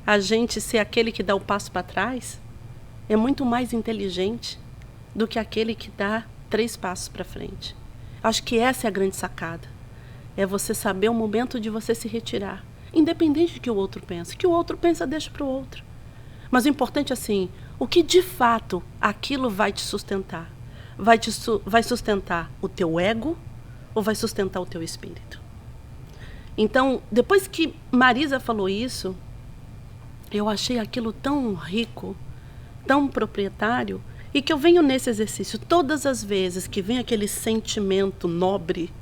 a gente ser aquele que dá o passo para trás é muito mais inteligente do que aquele que dá 3 passos para frente. Acho que essa é a grande sacada. É você saber o momento de você se retirar, independente do que o outro pensa. O que o outro pensa, deixa para o outro. Mas o importante é assim, o que de fato aquilo vai te sustentar? Vai sustentar o teu ego ou vai sustentar o teu espírito? Então, depois que Marisa falou isso, eu achei aquilo tão rico, tão proprietário, e que eu venho nesse exercício todas as vezes que vem aquele sentimento nobre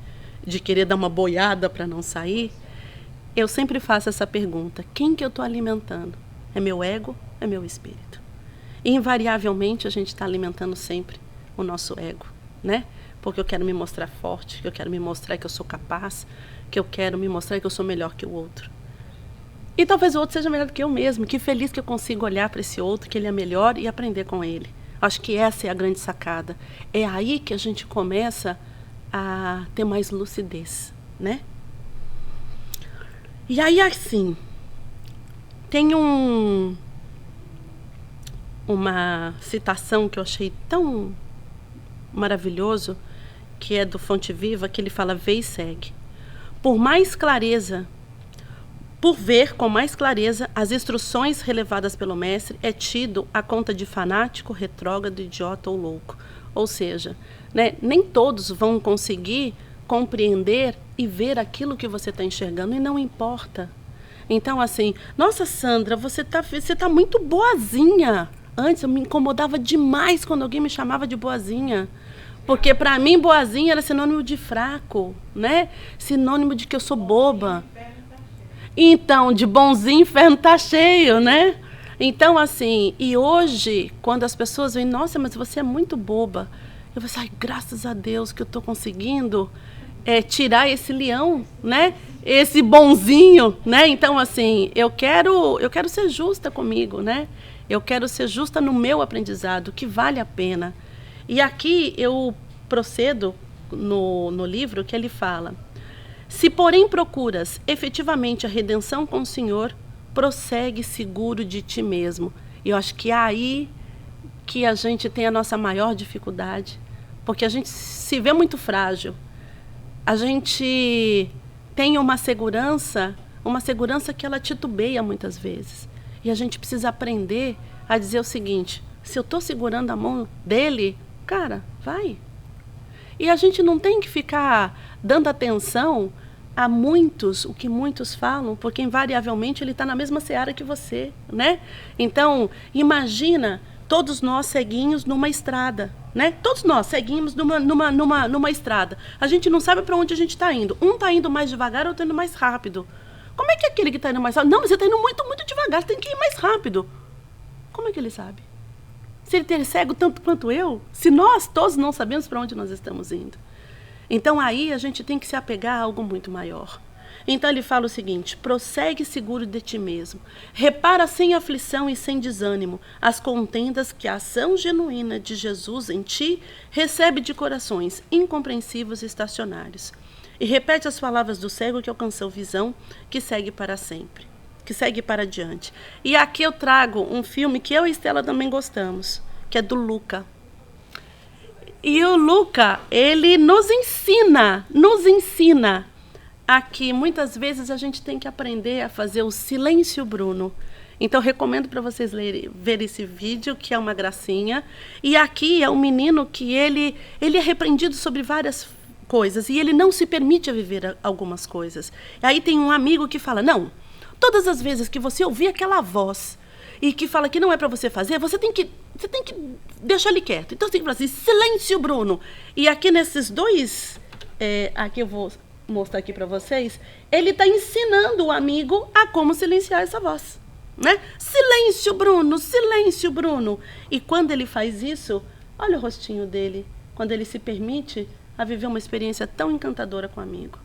de querer dar uma boiada para não sair, eu sempre faço essa pergunta: quem que eu estou alimentando? É meu ego? É meu espírito? E, invariavelmente, a gente está alimentando sempre o nosso ego, né? Porque eu quero me mostrar forte, que eu quero me mostrar que eu sou capaz, que eu quero me mostrar que eu sou melhor que o outro. E talvez o outro seja melhor do que eu mesmo. Que feliz que eu consigo olhar para esse outro, que ele é melhor, e aprender com ele. Acho que essa é a grande sacada. É aí que a gente começa a ter mais lucidez, né? E aí, assim, tem uma citação que eu achei tão maravilhoso, que é do Fonte Viva, que ele fala: vê e segue. Por ver com mais clareza as instruções relevadas pelo mestre, é tido a conta de fanático, retrógrado, idiota ou louco. Ou seja, né, nem todos vão conseguir compreender e ver aquilo que você está enxergando, e não importa. Então, assim, nossa, Sandra, você tá muito boazinha. Antes eu me incomodava demais quando alguém me chamava de boazinha. Porque para mim, boazinha era sinônimo de fraco, né? Sinônimo de que eu sou boba. Então, de bonzinho, o inferno tá cheio, né? Então, assim, e hoje, quando as pessoas veem: nossa, mas você é muito boba. Eu vou assim: ai, graças a Deus que eu estou conseguindo tirar esse leão, né? Esse bonzinho, né? Então, assim, eu quero ser justa comigo, né? Eu quero ser justa no meu aprendizado, que vale a pena. E aqui eu procedo no livro que ele fala: se porém procuras efetivamente a redenção com o Senhor, prossegue seguro de ti mesmo. E eu acho que é aí que a gente tem a nossa maior dificuldade, porque a gente se vê muito frágil. A gente tem uma segurança que ela titubeia muitas vezes. E a gente precisa aprender a dizer o seguinte: se eu estou segurando a mão dele, cara, vai. E a gente não tem que ficar dando atenção a o que muitos falam, porque invariavelmente ele está na mesma seara que você, né? Então, imagina todos nós ceguinhos numa estrada, né? Todos nós ceguinhos numa estrada. A gente não sabe para onde a gente está indo. Um está indo mais devagar, outro está indo mais rápido. Como é que aquele que está indo mais rápido? Não, mas você está indo muito, muito devagar, você tem que ir mais rápido. Como é que ele sabe? Se ele é cego tanto quanto eu, se nós todos não sabemos para onde nós estamos indo. Então aí a gente tem que se apegar a algo muito maior. Então ele fala o seguinte: prossegue seguro de ti mesmo, repara sem aflição e sem desânimo as contendas que a ação genuína de Jesus em ti recebe de corações incompreensivos e estacionários. E repete as palavras do cego que alcançou visão, que segue para sempre, que segue para diante. E aqui eu trago um filme que eu e Estela também gostamos, que é do Luca. E o Luca, ele nos ensina a que muitas vezes a gente tem que aprender a fazer o silêncio Bruno. Então, recomendo para vocês ver esse vídeo, que é uma gracinha. E aqui é um menino que ele é repreendido sobre várias coisas e ele não se permite a viver algumas coisas. E aí tem um amigo que fala: não, todas as vezes que você ouvir aquela voz e que fala que não é para você fazer, você tem que deixar ele quieto. Então você tem que falar assim: silêncio Bruno. E aqui nesses dois, aqui eu vou mostrar aqui para vocês, ele está ensinando o amigo a como silenciar essa voz, né? Silêncio Bruno, silêncio Bruno. E quando ele faz isso, olha o rostinho dele, quando ele se permite a viver uma experiência tão encantadora com o amigo.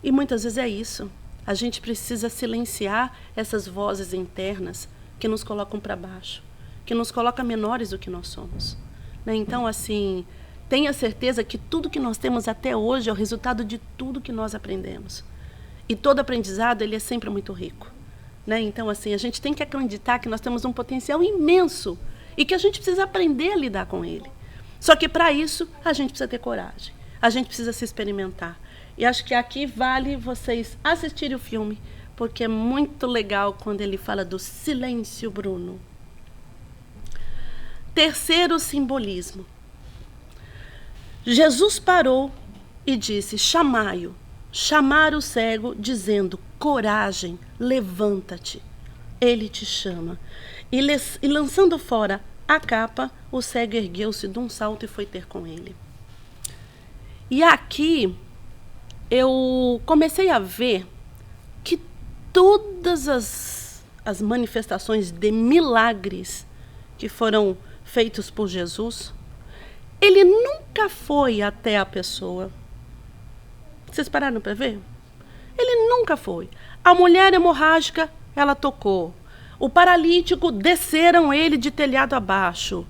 E muitas vezes é isso. A gente precisa silenciar essas vozes internas que nos colocam para baixo, que nos colocam menores do que nós somos, né? Então, assim, tenha certeza que tudo que nós temos até hoje é o resultado de tudo que nós aprendemos. E todo aprendizado, ele é sempre muito rico, né? Então, assim, a gente tem que acreditar que nós temos um potencial imenso e que a gente precisa aprender a lidar com ele. Só que, para isso, a gente precisa ter coragem. A gente precisa se experimentar. E acho que aqui vale vocês assistirem o filme, porque é muito legal quando ele fala do silêncio Bruno. Terceiro simbolismo. Jesus parou e disse: chamai-o. Chamar o cego, dizendo: coragem, levanta-te. Ele te chama. E lançando fora a capa, o cego ergueu-se de um salto e foi ter com ele. E aqui eu comecei a ver que todas as manifestações de milagres que foram feitos por Jesus, ele nunca foi até a pessoa. Vocês pararam para ver? Ele nunca foi. A mulher hemorrágica, ela tocou. O paralítico, desceram ele de telhado abaixo.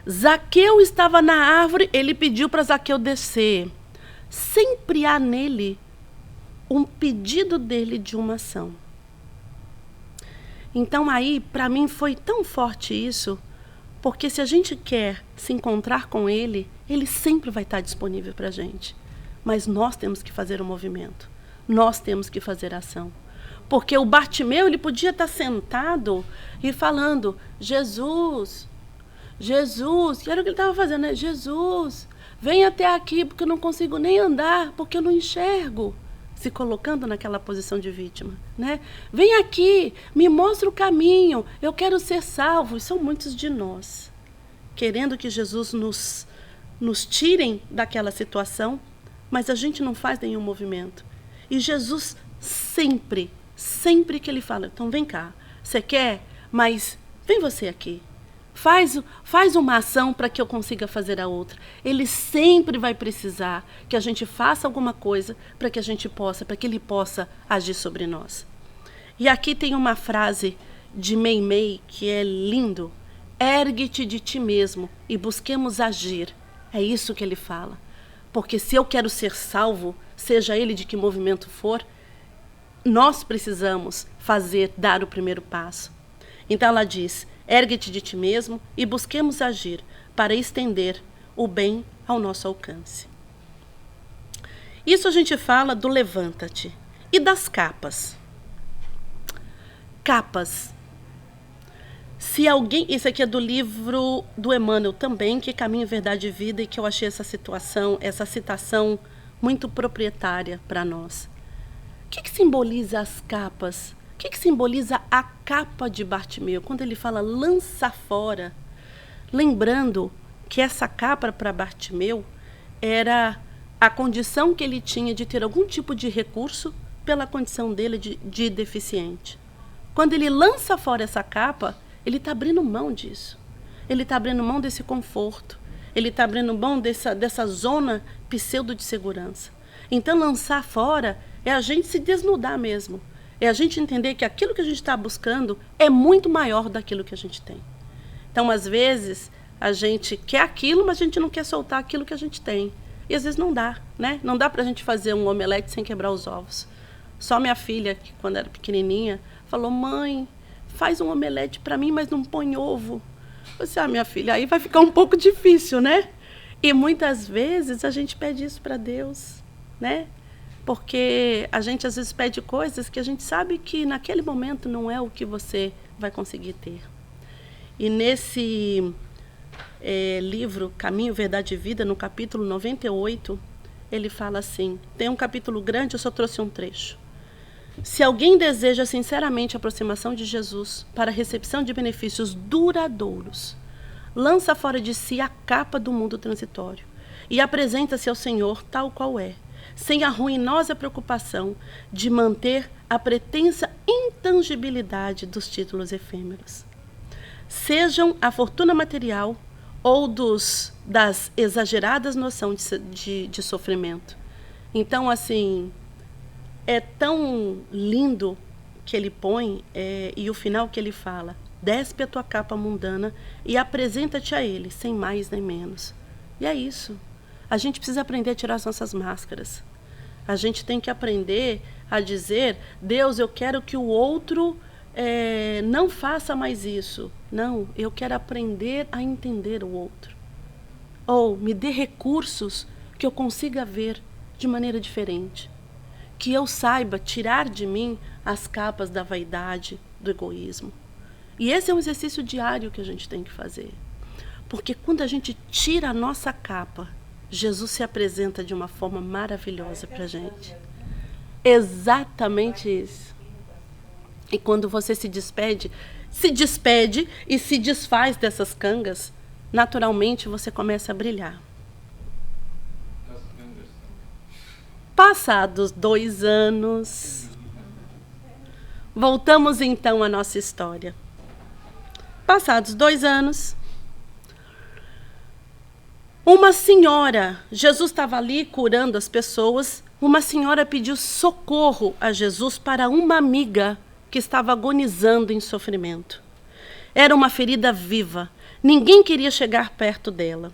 Zaqueu estava na árvore, ele pediu para Zaqueu descer. Sempre há nele um pedido dele de uma ação. Então aí, para mim, foi tão forte isso, porque se a gente quer se encontrar com ele, ele sempre vai estar disponível para a gente. Mas nós temos que fazer o movimento. Nós temos que fazer a ação. Porque o Bartimeu, ele podia estar sentado e falando: Jesus, Jesus. E era o que ele estava fazendo, né? Jesus, vem até aqui, porque eu não consigo nem andar, porque eu não enxergo. Se colocando naquela posição de vítima, né? Vem aqui, me mostra o caminho, eu quero ser salvo. E são muitos de nós querendo que Jesus nos tirem daquela situação, mas a gente não faz nenhum movimento. E Jesus sempre que ele fala: então vem cá, você quer? Mas vem você aqui. Faz uma ação para que eu consiga fazer a outra. Ele sempre vai precisar que a gente faça alguma coisa para que ele possa agir sobre nós. E aqui tem uma frase de Meimei que é lindo: ergue-te de ti mesmo e busquemos agir. É isso que ele fala. Porque se eu quero ser salvo, seja ele de que movimento for, nós precisamos dar o primeiro passo. Então ela diz: ergue-te de ti mesmo e busquemos agir para estender o bem ao nosso alcance. Isso a gente fala do levanta-te. E das capas? Capas. Se alguém... Isso aqui é do livro do Emmanuel também, que é Caminho, Verdade e Vida, e que eu achei essa citação muito proprietária para nós. O que simboliza as capas? O que simboliza a capa de Bartimeu? Quando ele fala lança fora, lembrando que essa capa para Bartimeu era a condição que ele tinha de ter algum tipo de recurso pela condição dele de deficiente. Quando ele lança fora essa capa, ele está abrindo mão disso. Ele está abrindo mão desse conforto. Ele está abrindo mão dessa zona pseudo de segurança. Então, lançar fora é a gente se desnudar mesmo. É a gente entender que aquilo que a gente está buscando é muito maior daquilo que a gente tem. Então, às vezes, a gente quer aquilo, mas a gente não quer soltar aquilo que a gente tem. E às vezes não dá, né? Não dá para a gente fazer um omelete sem quebrar os ovos. Só minha filha, que quando era pequenininha, falou: mãe, faz um omelete para mim, mas não põe ovo. Eu disse: minha filha, aí vai ficar um pouco difícil, né? E muitas vezes a gente pede isso para Deus, né? Porque a gente às vezes pede coisas que a gente sabe que naquele momento não é o que você vai conseguir ter. E nesse livro Caminho, Verdade e Vida, no capítulo 98, ele fala assim, tem um capítulo grande, eu só trouxe um trecho. Se alguém deseja sinceramente a aproximação de Jesus para a recepção de benefícios duradouros, lança fora de si a capa do mundo transitório e apresenta-se ao Senhor tal qual é, sem a ruinosa preocupação de manter a pretensa intangibilidade dos títulos efêmeros. Sejam a fortuna material ou das exageradas noções de sofrimento. Então, assim, é tão lindo que ele põe, e o final que ele fala: despe a tua capa mundana e apresenta-te a ele, sem mais nem menos. E é isso. A gente precisa aprender a tirar as nossas máscaras. A gente tem que aprender a dizer: Deus, eu quero que o outro não faça mais isso. Não, eu quero aprender a entender o outro. Ou me dê recursos que eu consiga ver de maneira diferente. Que eu saiba tirar de mim as capas da vaidade, do egoísmo. E esse é um exercício diário que a gente tem que fazer. Porque quando a gente tira a nossa capa, Jesus se apresenta de uma forma maravilhosa para a gente. Exatamente isso. E quando você se despede e se desfaz dessas cangas, naturalmente você começa a brilhar. Passados 2 anos, voltamos então à nossa história. Passados 2 anos, uma senhora, Jesus estava ali curando as pessoas, uma senhora pediu socorro a Jesus para uma amiga que estava agonizando em sofrimento. Era uma ferida viva, ninguém queria chegar perto dela.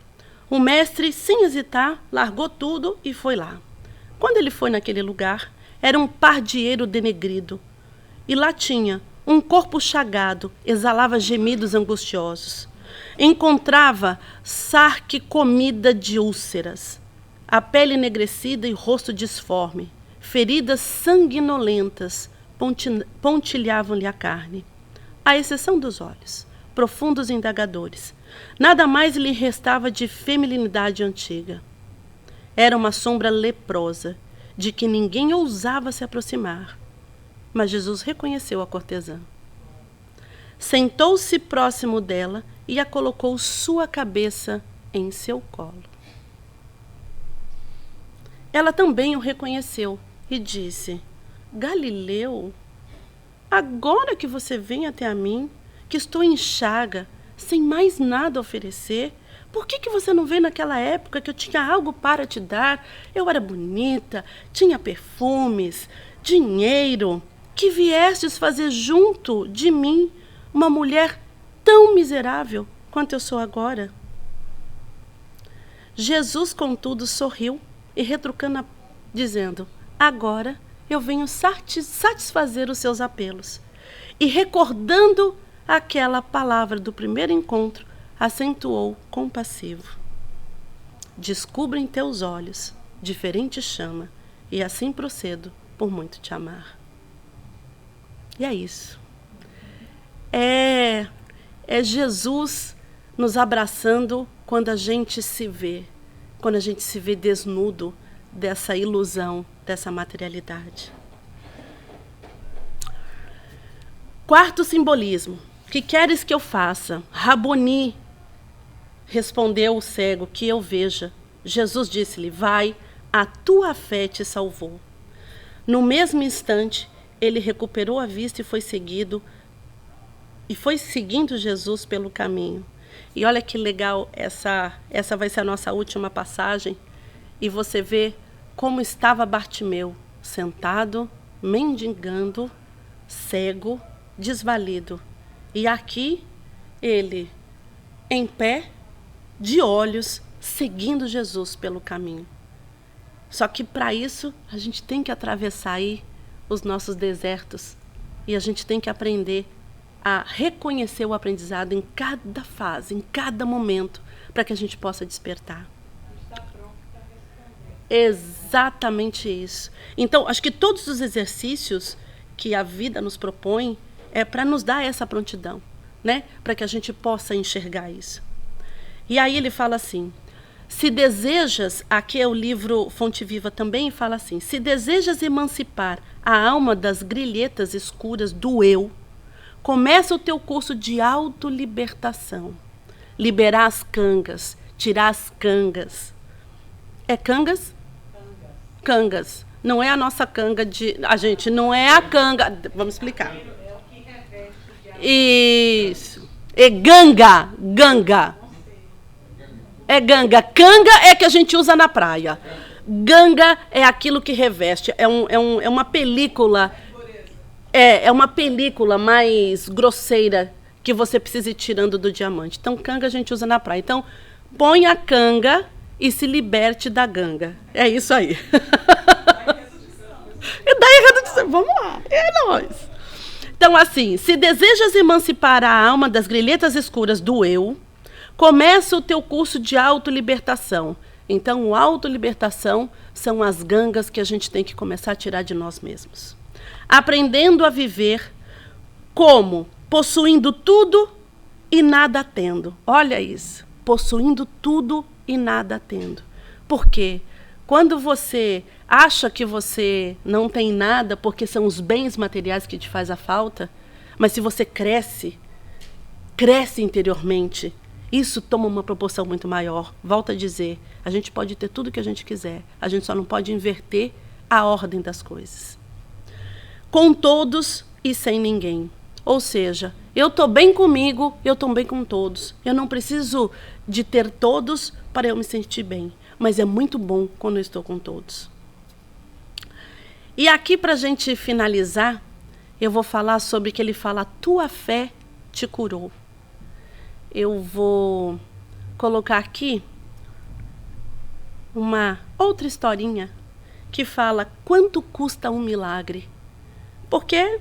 O mestre, sem hesitar, largou tudo e foi lá. Quando ele foi naquele lugar, era um pardieiro denegrido. E lá tinha um corpo chagado, exalava gemidos angustiosos. Encontrava sarque comida de úlceras, a pele enegrecida e rosto disforme, feridas sanguinolentas pontilhavam-lhe a carne, à exceção dos olhos, profundos e indagadores. Nada mais lhe restava de feminilidade antiga. Era uma sombra leprosa, de que ninguém ousava se aproximar. Mas Jesus reconheceu a cortesã. Sentou-se próximo dela e a colocou sua cabeça em seu colo. Ela também o reconheceu e disse: Galileu, agora que você vem até a mim, que estou em chaga, sem mais nada a oferecer, por que você não veio naquela época que eu tinha algo para te dar? Eu era bonita, tinha perfumes, dinheiro, que viestes fazer junto de mim uma mulher tão miserável quanto eu sou agora? Jesus, contudo, sorriu e retrucando, dizendo: agora eu venho satisfazer os seus apelos. E recordando aquela palavra do primeiro encontro, acentuou compassivo: descubro em teus olhos diferente chama, e assim procedo por muito te amar. E é isso. É Jesus nos abraçando quando a gente se vê desnudo dessa ilusão, dessa materialidade. Quarto simbolismo. Que queres que eu faça? Raboni, respondeu o cego, que eu veja. Jesus disse-lhe, vai, a tua fé te salvou. No mesmo instante, ele recuperou a vista e foi seguindo Jesus pelo caminho. E olha que legal, essa vai ser a nossa última passagem. E você vê como estava Bartimeu, sentado, mendigando, cego, desvalido. E aqui, ele, em pé, de olhos, seguindo Jesus pelo caminho. Só que para isso, a gente tem que atravessar aí os nossos desertos. E a gente tem que aprender a reconhecer o aprendizado em cada fase, em cada momento, para que a gente possa despertar. Está pronto para responder. Exatamente isso. Então, acho que todos os exercícios que a vida nos propõe é para nos dar essa prontidão, né? Para que a gente possa enxergar isso. E aí ele fala assim, se desejas, aqui é o livro Fonte Viva também, fala assim, se desejas emancipar a alma das grilhetas escuras do eu, começa o teu curso de autolibertação. Liberar as cangas, tirar as cangas. É cangas? Cangas. Não é a nossa canga de... A gente não é a canga... Vamos explicar. Isso. É ganga. É ganga. Canga é que a gente usa na praia. Ganga é aquilo que reveste. É uma película... É uma película mais grosseira que você precisa ir tirando do diamante. Então, canga a gente usa na praia. Então, põe a canga e se liberte da ganga. É isso aí. E daí, vamos lá. É nóis. Então, assim, se desejas emancipar a alma das grilhetas escuras do eu, começa o teu curso de autolibertação. Então, autolibertação são as gangas que a gente tem que começar a tirar de nós mesmos. Aprendendo a viver como? Possuindo tudo e nada tendo. Olha isso. Possuindo tudo e nada tendo. Por quê? Quando você acha que você não tem nada porque são os bens materiais que te faz a falta, mas se você cresce interiormente, isso toma uma proporção muito maior. Volto a dizer, a gente pode ter tudo que a gente quiser, a gente só não pode inverter a ordem das coisas. Com todos e sem ninguém. Ou seja, eu estou bem comigo, eu estou bem com todos. Eu não preciso de ter todos para eu me sentir bem. Mas é muito bom quando eu estou com todos. E aqui, para a gente finalizar, eu vou falar sobre que ele fala, tua fé te curou. Eu vou colocar aqui uma outra historinha que fala quanto custa um milagre. Porque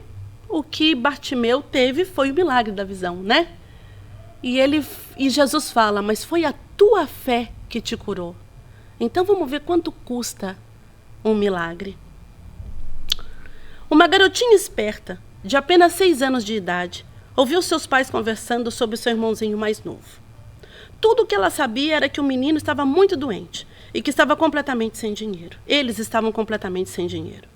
o que Bartimeu teve foi o milagre da visão, né? E Jesus fala, mas foi a tua fé que te curou. Então vamos ver quanto custa um milagre. Uma garotinha esperta, de apenas 6 anos de idade, ouviu seus pais conversando sobre seu irmãozinho mais novo. Tudo o que ela sabia era que o menino estava muito doente e que estava completamente sem dinheiro. Eles estavam completamente sem dinheiro.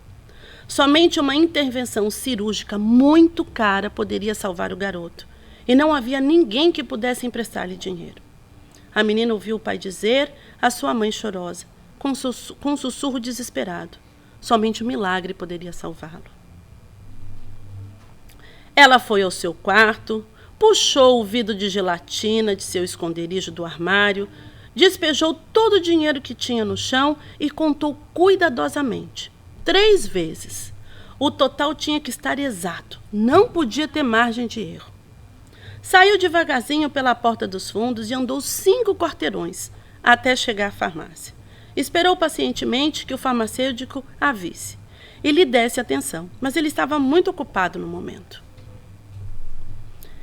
Somente uma intervenção cirúrgica muito cara poderia salvar o garoto, e não havia ninguém que pudesse emprestar-lhe dinheiro. A menina ouviu o pai dizer à sua mãe chorosa, com um sussurro desesperado. Somente o milagre poderia salvá-lo. Ela foi ao seu quarto, puxou o vidro de gelatina de seu esconderijo do armário, despejou todo o dinheiro que tinha no chão e contou cuidadosamente. 3 vezes. O total tinha que estar exato. Não podia ter margem de erro. Saiu devagarzinho pela porta dos fundos e andou 5 quarteirões até chegar à farmácia. Esperou pacientemente que o farmacêutico a visse e lhe desse atenção, mas ele estava muito ocupado no momento.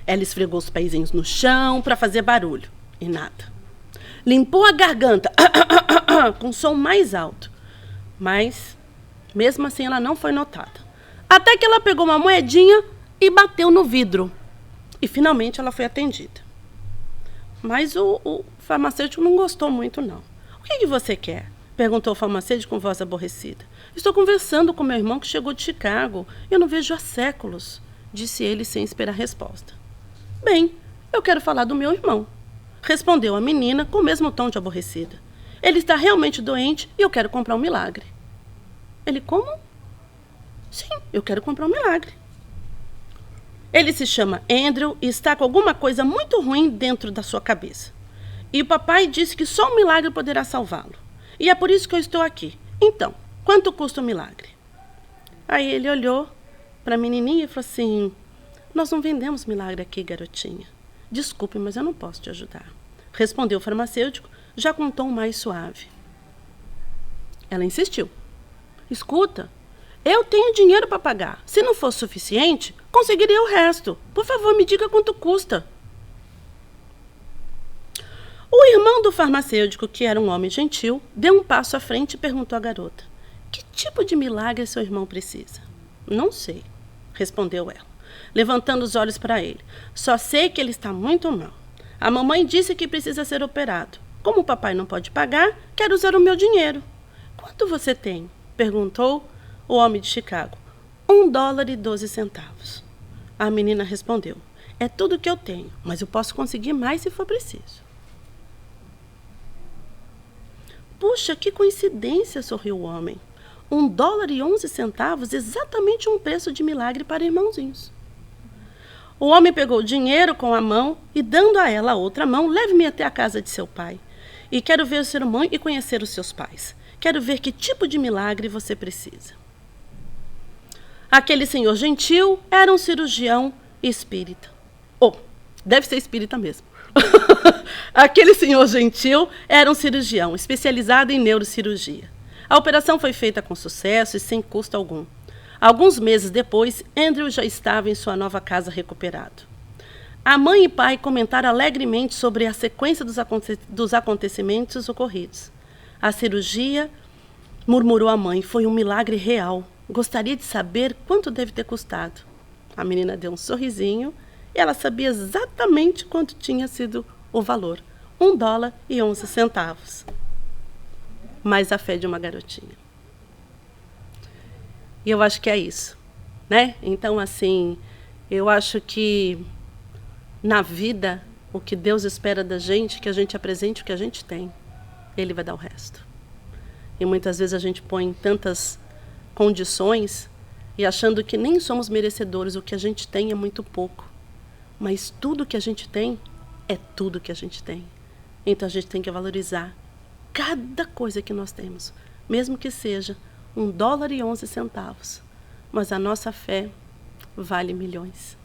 Ela esfregou os pezinhos no chão para fazer barulho e nada. limpou a garganta com som mais alto. Mas, mesmo assim, ela não foi notada. Até que ela pegou uma moedinha e bateu no vidro. E, finalmente, ela foi atendida. Mas o farmacêutico não gostou muito, não. O que você quer? Perguntou o farmacêutico com voz aborrecida. Estou conversando com meu irmão que chegou de Chicago. Eu não vejo há séculos, disse ele sem esperar resposta. Bem, eu quero falar do meu irmão, respondeu a menina com o mesmo tom de aborrecida. Ele está realmente doente e eu quero comprar um milagre. Ele como? Sim, eu quero comprar um milagre. Ele se chama Andrew e está com alguma coisa muito ruim dentro da sua cabeça. E o papai disse que só um milagre poderá salvá-lo. E é por isso que eu estou aqui. Então, quanto custa o milagre? Aí ele olhou para a menininha e falou assim, nós não vendemos milagre aqui, garotinha. Desculpe, mas eu não posso te ajudar. Respondeu o farmacêutico, já com um tom mais suave. Ela insistiu. Escuta, eu tenho dinheiro para pagar. Se não for suficiente, conseguiria o resto. Por favor, me diga quanto custa. O irmão do farmacêutico, que era um homem gentil, deu um passo à frente e perguntou à garota. Que tipo de milagre seu irmão precisa? Não sei, respondeu ela, levantando os olhos para ele. Só sei que ele está muito mal. A mamãe disse que precisa ser operado. Como o papai não pode pagar, quero usar o meu dinheiro. Quanto você tem? Perguntou o homem de Chicago. $1,12. A menina respondeu. É tudo que eu tenho, mas eu posso conseguir mais se for preciso. Puxa, que coincidência, sorriu o homem. $1,11, exatamente um preço de milagre para irmãozinhos. O homem pegou o dinheiro com a mão e, dando a ela a outra mão, leve-me até a casa de seu pai. E quero ver o seu irmão e conhecer os seus pais. Quero ver que tipo de milagre você precisa. Aquele senhor gentil era um cirurgião espírita. Deve ser espírita mesmo. Aquele senhor gentil era um cirurgião especializado em neurocirurgia. A operação foi feita com sucesso e sem custo algum. Alguns meses depois, Andrew já estava em sua nova casa recuperado. A mãe e pai comentaram alegremente sobre a sequência dos acontecimentos ocorridos. A cirurgia, murmurou a mãe, foi um milagre real. Gostaria de saber quanto deve ter custado. A menina deu um sorrisinho e ela sabia exatamente quanto tinha sido o valor. $1,11. Mais a fé de uma garotinha. E eu acho que é isso, né? Então, assim, eu acho que na vida, o que Deus espera da gente é que a gente apresente o que a gente tem. Ele vai dar o resto. E muitas vezes a gente põe tantas condições e achando que nem somos merecedores, o que a gente tem é muito pouco. Mas tudo que a gente tem é tudo que a gente tem. Então a gente tem que valorizar cada coisa que nós temos, mesmo que seja $1,11. Mas a nossa fé vale milhões.